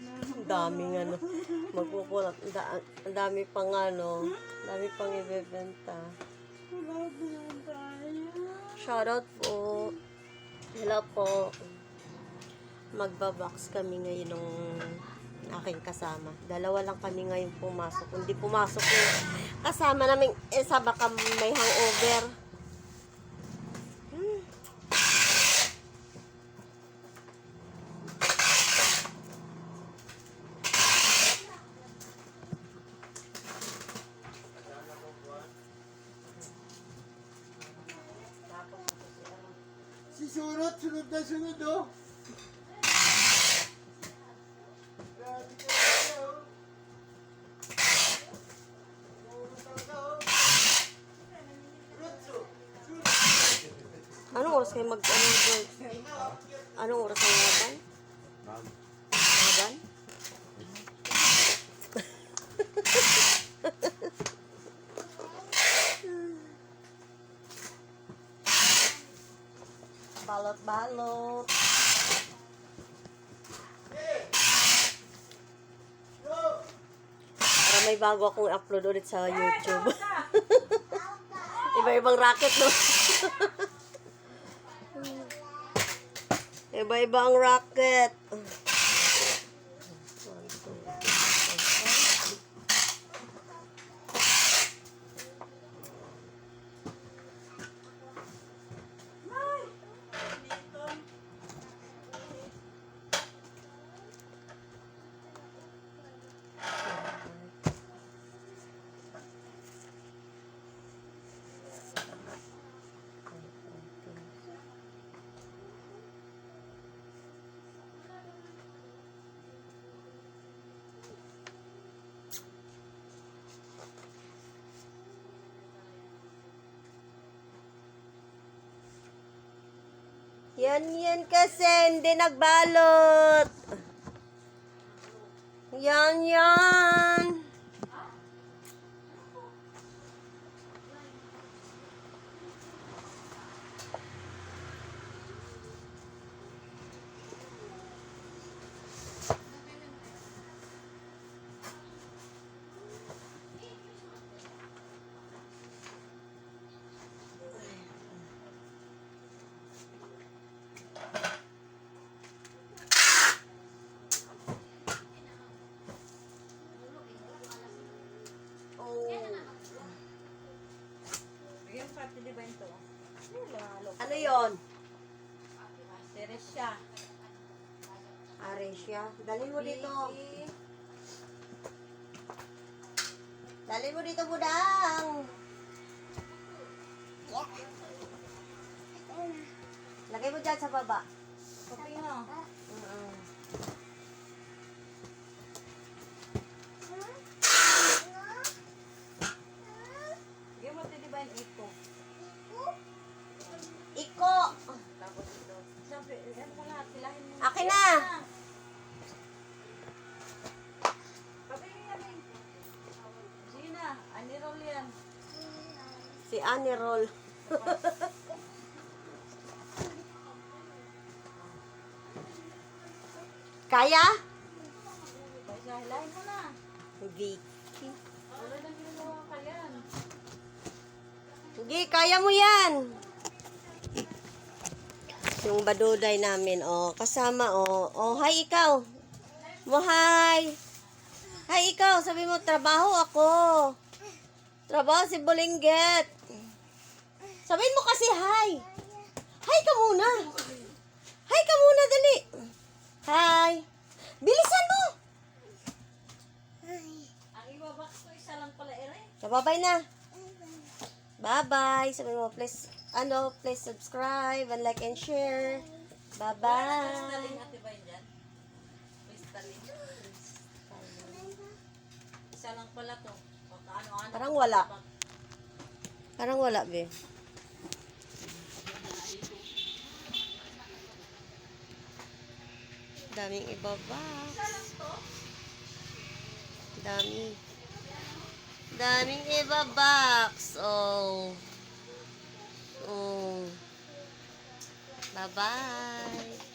Ang daming ano. Magpupulat. Ang dami pang ano. Ang dami pang ibebenta. Shoutout po. Hello po. Magbabox kami ngayon ng aking kasama. Dalawa lang kami ngayon pumasok. Hindi pumasok yung kasama namin isa baka may hangover. Si sunod na sunod, oh. Grabe ka na, oh. Sunod talaga, oh. Rutso. Anong oras kayo Anong oras kayo maban? Maban? Balot-balot. Para may bago akong upload ulit sa YouTube. Iba-ibang racket, no? Iba-iba ang racket. Yan kasi hindi nagbalot. Yan. Ano yon? Teresya. Aresya. Dalhin mo dito. Dalhin mo dito, budang. Lagay mo dyan sa baba. Okay na. Bigyan mo tidi ba yung ito? Iko. Tapos ito. Sabi, yan mo lahat. Silahin mo. Akin na. Pabili namin. Sige na. Anirol yan. Si Annie Roll. Kaya? Kaya hilahin mo na. Vicky. Wala nang ginagawa ka yan. Hindi, kaya mo yan. Yung baduday namin, oh. Kasama, oh. Oh, hi ikaw. Hi. Hi ikaw. Sabi mo, trabaho ako. Trabaho si Bulingget. Sabihin mo kasi hi. Hi ka muna. Hi ka muna, dali. Hi. Bilisan mo. Ang ibabox ko isa lang pala ere. Babay na. Bye-bye. Sabi mo, please subscribe and like and share. Bye-bye. Crystalline ate ba yun dyan? Crystalline. Isa lang pala to. O, ano-ano. Parang wala. Parang wala, be. Daming ibaba. Daming iba-box. Oh. Bye-bye.